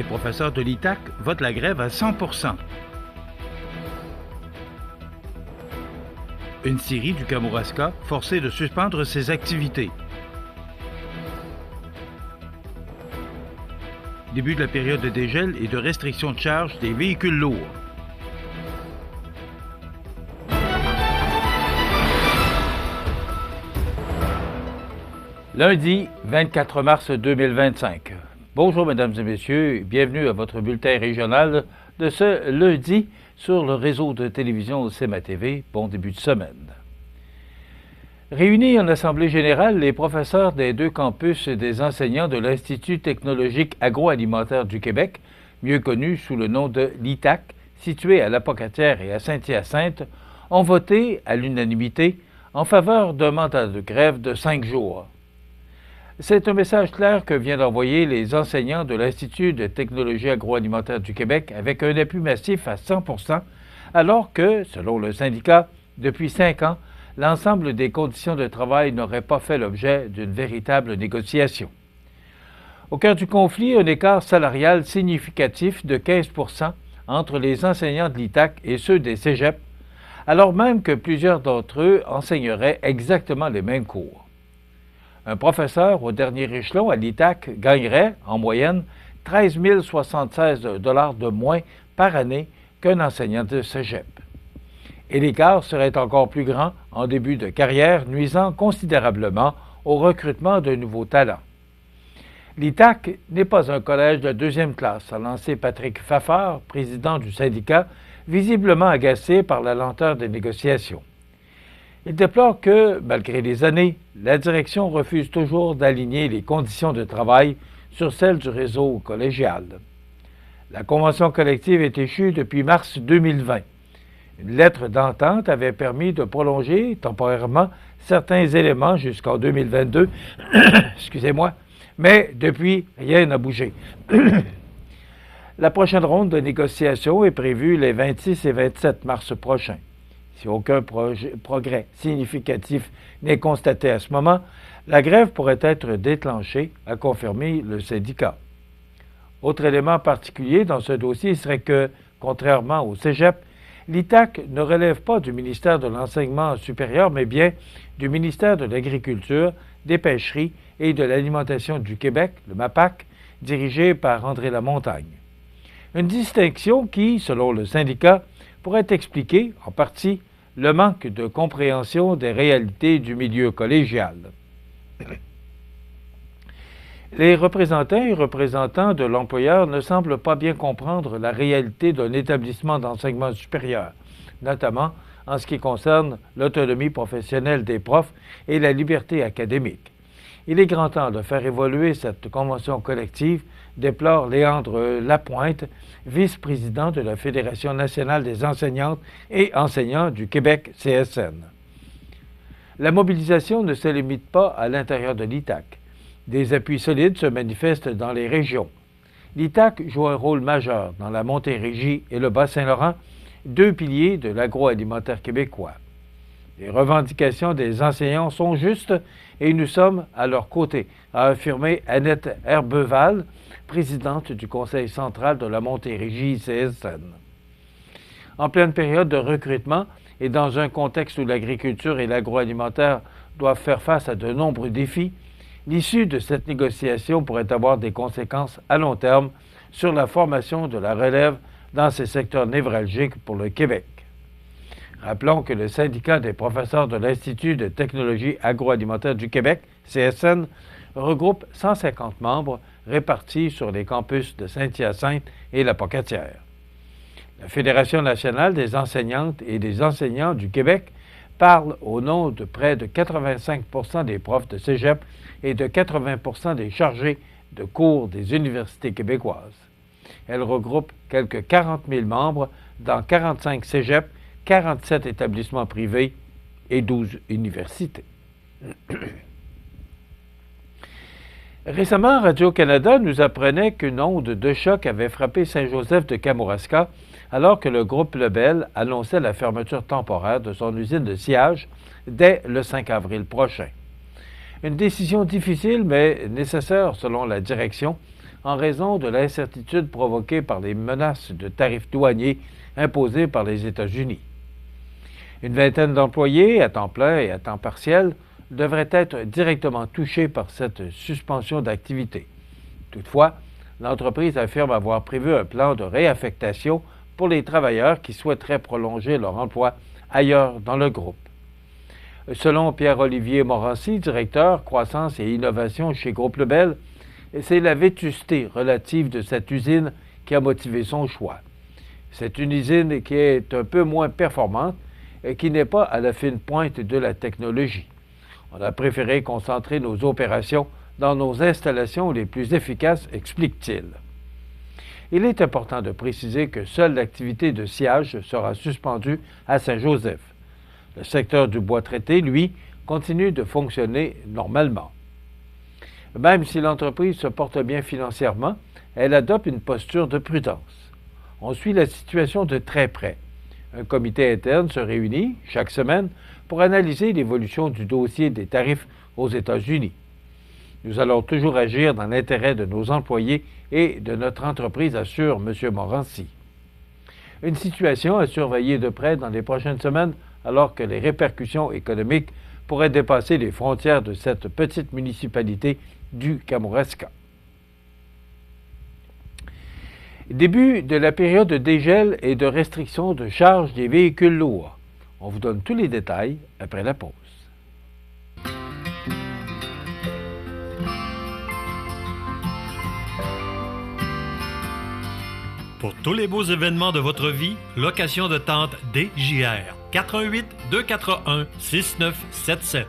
professeurs de l'ITAC votent la grève à 100%. Une scierie du Kamouraska forcée de suspendre ses activités. Début de la période de dégel et de restriction de charge des véhicules lourds. Lundi 24 mars 2025. Bonjour mesdames et messieurs, bienvenue à votre bulletin régional de ce lundi sur le réseau de télévision CMA TV. Bon début de semaine. Réunis en Assemblée générale, les professeurs des deux campus et des enseignants de l'Institut technologique agroalimentaire du Québec, mieux connu sous le nom de l'ITAC, situé à Lapocatière et à Saint-Hyacinthe, ont voté à l'unanimité en faveur d'un mandat de grève de 5 jours. C'est un message clair que viennent d'envoyer les enseignants de l'Institut de technologie agroalimentaire du Québec avec un appui massif à 100%, alors que, selon le syndicat, depuis 5 ans, l'ensemble des conditions de travail n'aurait pas fait l'objet d'une véritable négociation. Au cœur du conflit, un écart salarial significatif de 15% entre les enseignants de l'ITAC et ceux des cégeps, alors même que plusieurs d'entre eux enseigneraient exactement les mêmes cours. Un professeur au dernier échelon à l'ITAC gagnerait, en moyenne, 13 076 $ de moins par année qu'un enseignant de cégep. Et l'écart serait encore plus grand en début de carrière, nuisant considérablement au recrutement de nouveaux talents. L'ITAC n'est pas un collège de deuxième classe, a lancé Patrick Fafard, président du syndicat, visiblement agacé par la lenteur des négociations. Il déplore que, malgré les années, la direction refuse toujours d'aligner les conditions de travail sur celles du réseau collégial. La convention collective est échue depuis mars 2020. Une lettre d'entente avait permis de prolonger temporairement certains éléments jusqu'en 2022, excusez-moi, mais depuis, rien n'a bougé. La prochaine ronde de négociation est prévue les 26 et 27 mars prochains. Si aucun progrès significatif n'est constaté à ce moment, la grève pourrait être déclenchée, a confirmé le syndicat. Autre élément particulier dans ce dossier serait que, contrairement au cégep, l'ITAC ne relève pas du ministère de l'Enseignement supérieur, mais bien du ministère de l'Agriculture, des Pêcheries et de l'Alimentation du Québec, le MAPAC, dirigé par André Lamontagne. Une distinction qui, selon le syndicat, pourrait expliquer, en partie, le manque de compréhension des réalités du milieu collégial. Les représentants et représentants de l'employeur ne semblent pas bien comprendre la réalité d'un établissement d'enseignement supérieur, notamment en ce qui concerne l'autonomie professionnelle des profs et la liberté académique. Il est grand temps de faire évoluer cette convention collective, déplore Léandre Lapointe, vice-président de la Fédération nationale des enseignantes et enseignants du Québec, CSN. La mobilisation ne se limite pas à l'intérieur de l'ITAC. Des appuis solides se manifestent dans les régions. L'ITAC joue un rôle majeur dans la Montérégie et le Bas-Saint-Laurent, deux piliers de l'agroalimentaire québécois. Les revendications des enseignants sont justes et nous sommes à leur côté, a affirmé Annette Herbeval, présidente du Conseil central de la Montérégie CSN. En pleine période de recrutement et dans un contexte où l'agriculture et l'agroalimentaire doivent faire face à de nombreux défis, l'issue de cette négociation pourrait avoir des conséquences à long terme sur la formation de la relève dans ces secteurs névralgiques pour le Québec. Rappelons que le syndicat des professeurs de l'Institut de technologie agroalimentaire du Québec, CSN, regroupe 150 membres répartis sur les campus de Saint-Hyacinthe et Lapocatière. La Fédération nationale des enseignantes et des enseignants du Québec parle au nom de près de 85% des profs de cégep et de 80% des chargés de cours des universités québécoises. Elle regroupe quelques 40 000 membres dans 45 cégeps, 47 établissements privés et 12 universités. Récemment, Radio-Canada nous apprenait qu'une onde de choc avait frappé Saint-Joseph de Kamouraska alors que le groupe Lebel annonçait la fermeture temporaire de son usine de sciage dès le 5 avril prochain. Une décision difficile mais nécessaire selon la direction en raison de l'incertitude provoquée par les menaces de tarifs douaniers imposés par les États-Unis. Une vingtaine d'employés à temps plein et à temps partiel devraient être directement touchés par cette suspension d'activité. Toutefois, l'entreprise affirme avoir prévu un plan de réaffectation pour les travailleurs qui souhaiteraient prolonger leur emploi ailleurs dans le groupe. Selon Pierre-Olivier Morancy, directeur croissance et innovation chez Groupe Lebel, c'est la vétusté relative de cette usine qui a motivé son choix. C'est une usine qui est un peu moins performante et qui n'est pas à la fine pointe de la technologie. On a préféré concentrer nos opérations dans nos installations les plus efficaces, explique-t-il. Il est important de préciser que seule l'activité de sciage sera suspendue à Saint-Joseph. Le secteur du bois traité, lui, continue de fonctionner normalement. Même si l'entreprise se porte bien financièrement, elle adopte une posture de prudence. On suit la situation de très près. Un comité interne se réunit chaque semaine pour analyser l'évolution du dossier des tarifs aux États-Unis. Nous allons toujours agir dans l'intérêt de nos employés et de notre entreprise, assure M. Morancy. Une situation à surveiller de près dans les prochaines semaines, alors que les répercussions économiques pourraient dépasser les frontières de cette petite municipalité du Kamouraska. Début de la période de dégel et de restriction de charge des véhicules lourds. On vous donne tous les détails après la pause. Pour tous les beaux événements de votre vie, location de tente DJR. 418 241 6977.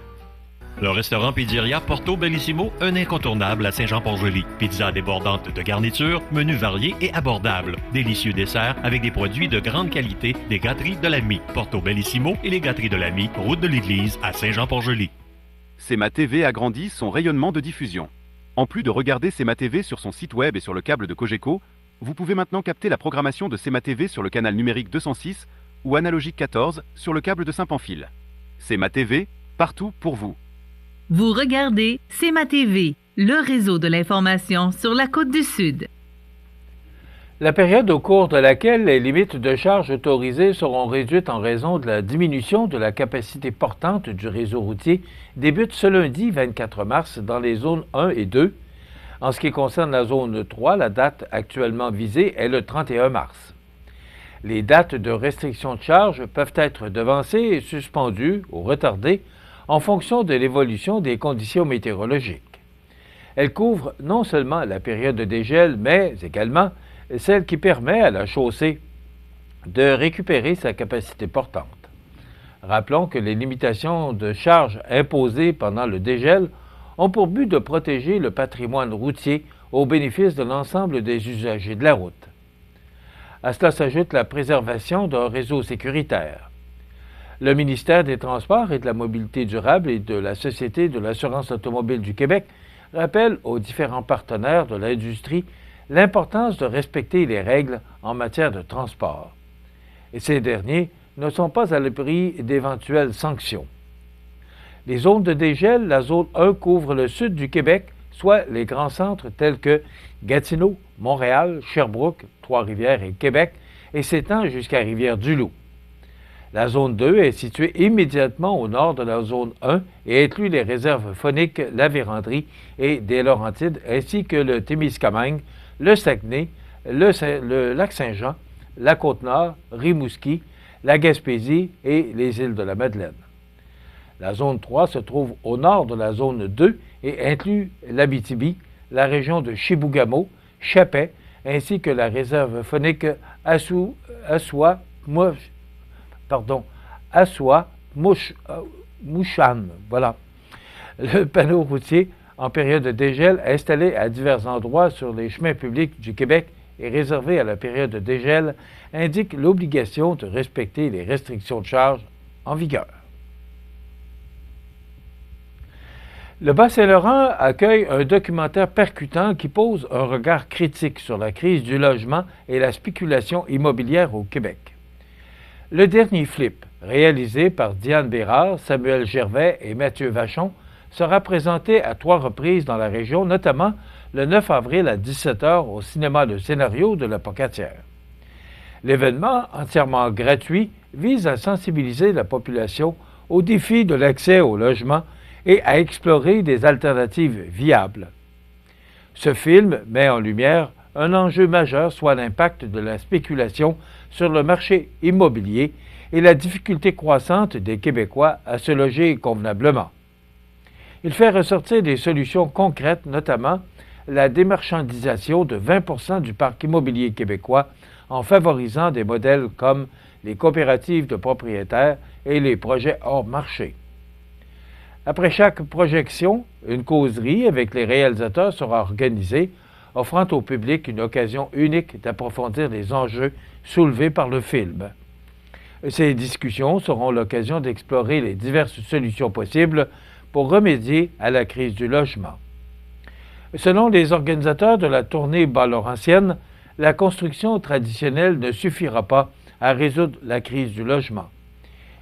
Le restaurant Pizzeria Porto Bellissimo, un incontournable à Saint-Jean-Port-Joli. Pizza débordante de garniture, menu varié et abordable. Délicieux dessert avec des produits de grande qualité des gâteries de l'Ami. Porto Bellissimo et les gâteries de l'Ami, route de l'église à Saint-Jean-Port-Joli. CMA TV agrandit son rayonnement de diffusion. En plus de regarder CMA TV sur son site web et sur le câble de Cogeco, vous pouvez maintenant capter la programmation de CMA TV sur le canal numérique 206 ou analogique 14 sur le câble de Saint-Pamphile. CMA TV, partout pour vous. Vous regardez CMA TV, le réseau de l'information sur la Côte-du-Sud. La période au cours de laquelle les limites de charge autorisées seront réduites en raison de la diminution de la capacité portante du réseau routier débute ce lundi 24 mars dans les zones 1 et 2. En ce qui concerne la zone 3, la date actuellement visée est le 31 mars. Les dates de restriction de charge peuvent être devancées et suspendues ou retardées en fonction de l'évolution des conditions météorologiques. Elles couvrent non seulement la période de dégel, mais également celle qui permet à la chaussée de récupérer sa capacité portante. Rappelons que les limitations de charge imposées pendant le dégel ont pour but de protéger le patrimoine routier au bénéfice de l'ensemble des usagers de la route. À cela s'ajoute la préservation d'un réseau sécuritaire. Le ministère des Transports et de la Mobilité durable et de la Société de l'assurance automobile du Québec rappelle aux différents partenaires de l'industrie l'importance de respecter les règles en matière de transport. Et ces derniers ne sont pas à l'abri d'éventuelles sanctions. Les zones de dégel, la zone 1 couvre le sud du Québec, soit les grands centres tels que Gatineau, Montréal, Sherbrooke, Trois-Rivières et Québec, et s'étend jusqu'à Rivière-du-Loup. La zone 2 est située immédiatement au nord de la zone 1 et inclut les réserves phoniques La Vérandrie et des Laurentides, ainsi que le Témiscamingue, le Saguenay, le Lac-Saint-Jean, la Côte-Nord, Rimouski, la Gaspésie et les îles de la Madeleine. La zone 3 se trouve au nord de la zone 2 et inclut l'Abitibi, la région de Chibougamau, Chapais, ainsi que la réserve phonique Mouchane. Voilà. Le panneau routier en période de dégel installé à divers endroits sur les chemins publics du Québec et réservé à la période de dégel indique l'obligation de respecter les restrictions de charge en vigueur. Le Bas-Saint-Laurent accueille un documentaire percutant qui pose un regard critique sur la crise du logement et la spéculation immobilière au Québec. Le dernier flip, réalisé par Diane Bérard, Samuel Gervais et Mathieu Vachon, sera présenté à 3 reprises dans la région, notamment le 9 avril à 17h au cinéma Le Scénario de la Pocatière. L'événement, entièrement gratuit, vise à sensibiliser la population aux défis de l'accès au logement et à explorer des alternatives viables. Ce film met en lumière un enjeu majeur, soit l'impact de la spéculation sur le marché immobilier et la difficulté croissante des Québécois à se loger convenablement. Il fait ressortir des solutions concrètes, notamment la démarchandisation de 20% du parc immobilier québécois en favorisant des modèles comme les coopératives de propriétaires et les projets hors marché. Après chaque projection, une causerie avec les réalisateurs sera organisée, offrant au public une occasion unique d'approfondir les enjeux soulevés par le film. Ces discussions seront l'occasion d'explorer les diverses solutions possibles pour remédier à la crise du logement. Selon les organisateurs de la tournée Bas-Laurentienne, la construction traditionnelle ne suffira pas à résoudre la crise du logement.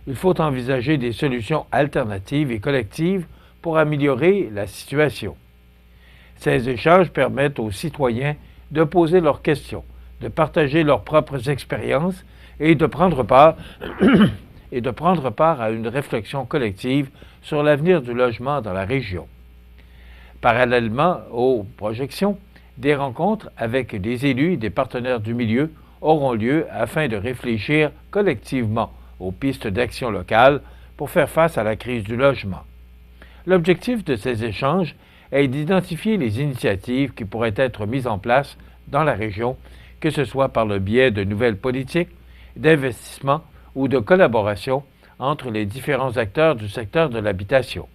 Il faut envisager des solutions alternatives et collectives pour améliorer la situation. Ces échanges permettent aux citoyens de poser leurs questions, de partager leurs propres expériences et de prendre part à une réflexion collective sur l'avenir du logement dans la région. Parallèlement aux projections, des rencontres avec des élus et des partenaires du milieu auront lieu afin de réfléchir collectivement aux pistes d'action locales pour faire face à la crise du logement. L'objectif de ces échanges est d'identifier les initiatives qui pourraient être mises en place dans la région, que ce soit par le biais de nouvelles politiques, d'investissement ou de collaboration entre les différents acteurs du secteur de l'habitation.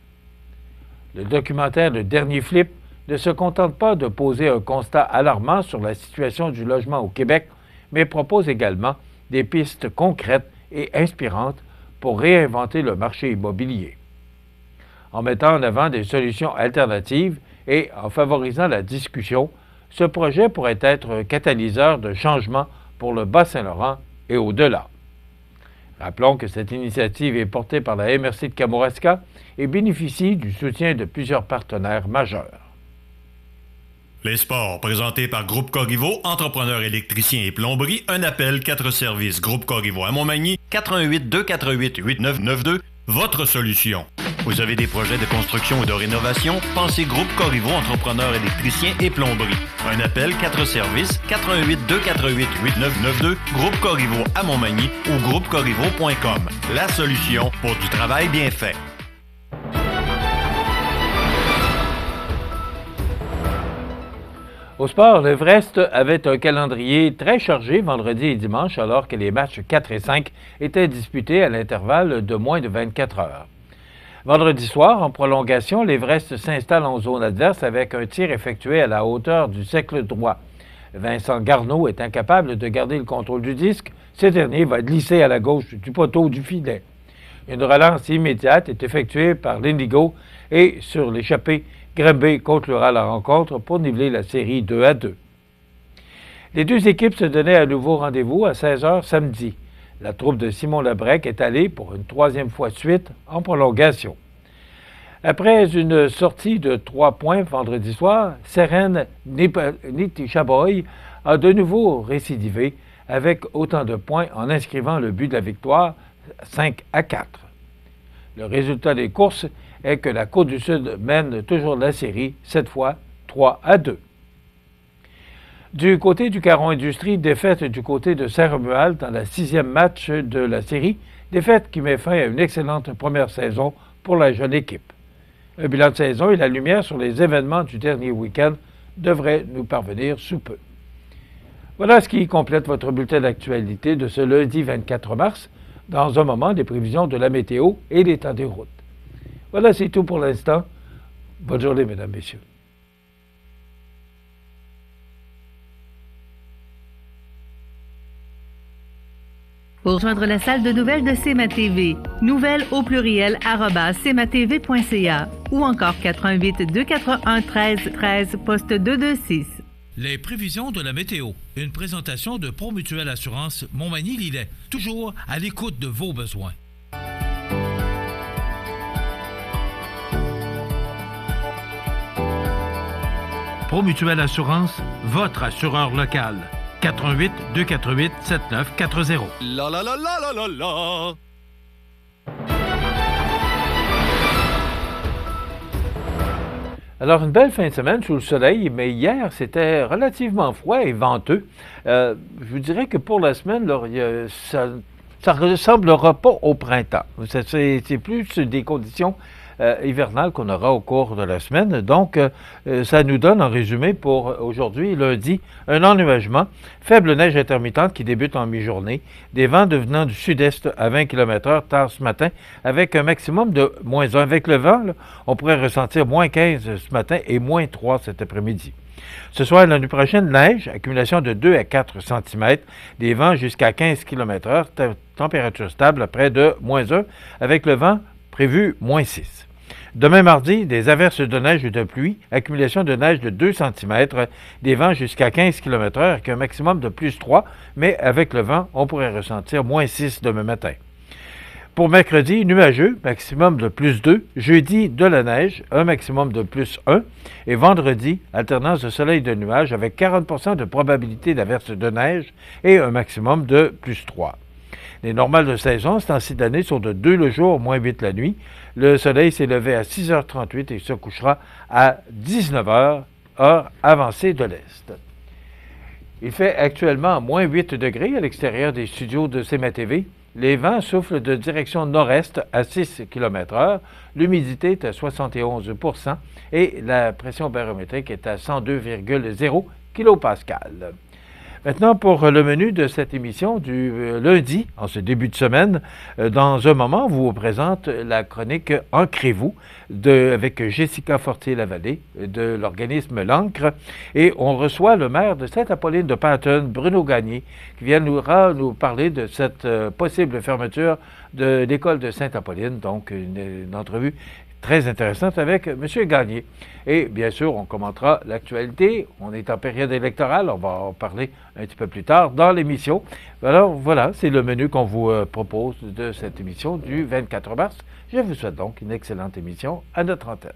Le documentaire Le Dernier Flip ne se contente pas de poser un constat alarmant sur la situation du logement au Québec, mais propose également des pistes concrètes et inspirantes pour réinventer le marché immobilier. En mettant en avant des solutions alternatives et en favorisant la discussion, ce projet pourrait être un catalyseur de changement pour le Bas-Saint-Laurent et au-delà. Rappelons que cette initiative est portée par la MRC de Kamouraska et bénéficie du soutien de plusieurs partenaires majeurs. Les sports, présentés par Groupe Corriveau, entrepreneurs électriciens et plomberie, un appel, 4 services. Groupe Corriveau à Montmagny, 88 248 8992, votre solution. Vous avez des projets de construction ou de rénovation? Pensez Groupe Corriveau, entrepreneurs électriciens et plomberie. Un appel, 4 services, 88 248 8992, Groupe Corriveau à Montmagny ou groupecorriveau.com. La solution pour du travail bien fait. Au sport, l'Everest avait un calendrier très chargé vendredi et dimanche alors que les matchs 4 et 5 étaient disputés à l'intervalle de moins de 24 heures. Vendredi soir, en prolongation, l'Everest s'installe en zone adverse avec un tir effectué à la hauteur du cercle droit. Vincent Garneau est incapable de garder le contrôle du disque. Ce dernier va glisser à la gauche du poteau du filet. Une relance immédiate est effectuée par l'Indigo et sur l'échappée, Grimby conclura la rencontre pour niveler la série 2-2. Les deux équipes se donnaient à nouveau rendez-vous à 16h samedi. La troupe de Simon Lebrec est allée pour une troisième fois de suite en prolongation. Après une sortie de 3 points vendredi soir, Seren Nitishaboy a de nouveau récidivé avec autant de points en inscrivant le but de la victoire 5-4. Le résultat des courses est que la Côte-du-Sud mène toujours la série, cette fois 3-2. Du côté du Caron Industrie, défaite du côté de Saint-Romuald dans la 6e match de la série, défaite qui met fin à une excellente première saison pour la jeune équipe. Un bilan de saison et la lumière sur les événements du dernier week-end devraient nous parvenir sous peu. Voilà ce qui complète votre bulletin d'actualité de ce lundi 24 mars. Dans un moment, des prévisions de la météo et l'état des routes. Voilà, c'est tout pour l'instant. Bonne journée, mesdames, messieurs. Pour rejoindre la salle de nouvelles de CMA-TV, nouvelles au pluriel @cmatv.ca ou encore 88 241 13 13 poste 226. Les prévisions de la météo. Une présentation de Promutuelle Assurance Montmagny-Lillet. Toujours à l'écoute de vos besoins. Promutuelle Assurance, votre assureur local. 418-248-7940. La la la la la la la. Alors, une belle fin de semaine sous le soleil, mais hier, c'était relativement froid et venteux. Je vous dirais que pour la semaine, là, ça ne ressemblera pas au printemps. C'est plus des conditions hivernales qu'on aura au cours de la semaine. Donc, ça nous donne, en résumé, pour aujourd'hui, lundi, un ennuagement, faible neige intermittente qui débute en mi-journée, des vents devenant du sud-est à 20 km/h tard ce matin, avec un maximum de -1. Avec le vent, là, on pourrait ressentir -15 ce matin et -3 cet après-midi. Ce soir et la nuit prochaine, neige, accumulation de 2 à 4 cm, des vents jusqu'à 15 km/h, température stable à près de -1, avec le vent prévu -6. Demain mardi, des averses de neige et de pluie, accumulation de neige de 2 cm, des vents jusqu'à 15 km/h avec un maximum de +3, mais avec le vent, on pourrait ressentir -6 demain matin. Pour mercredi, nuageux, maximum de +2. Jeudi, de la neige, un maximum de +1. Et vendredi, alternance de soleil et de nuages avec 40 de probabilité d'averse de neige et un maximum de +3. Les normales de saison, ce temps-ci d'année, sont de 2 le jour, -8 la nuit. Le soleil s'est levé à 6h38 et se couchera à 19h, heure avancée de l'Est. Il fait actuellement -8 degrés à l'extérieur des studios de CMA-TV. Les vents soufflent de direction nord-est à 6 km/h. L'humidité est à 71% et la pression barométrique est à 102,0 kPa. Maintenant, pour le menu de cette émission du lundi, en ce début de semaine, dans un moment, on vous présente la chronique Ancrez-vous avec Jessica Fortier-Lavallée de l'organisme L'Ancre. Et on reçoit le maire de Sainte-Apolline de Panton, Bruno Gagné, qui viendra nous parler de cette possible fermeture de l'école de Sainte-Apolline. Donc, une entrevue très intéressante avec M. Gagné. Et bien sûr, on commentera l'actualité. On est en période électorale, on va en parler un petit peu plus tard dans l'émission. Alors voilà, c'est le menu qu'on vous propose de cette émission du 24 mars. Je vous souhaite donc une excellente émission à notre antenne.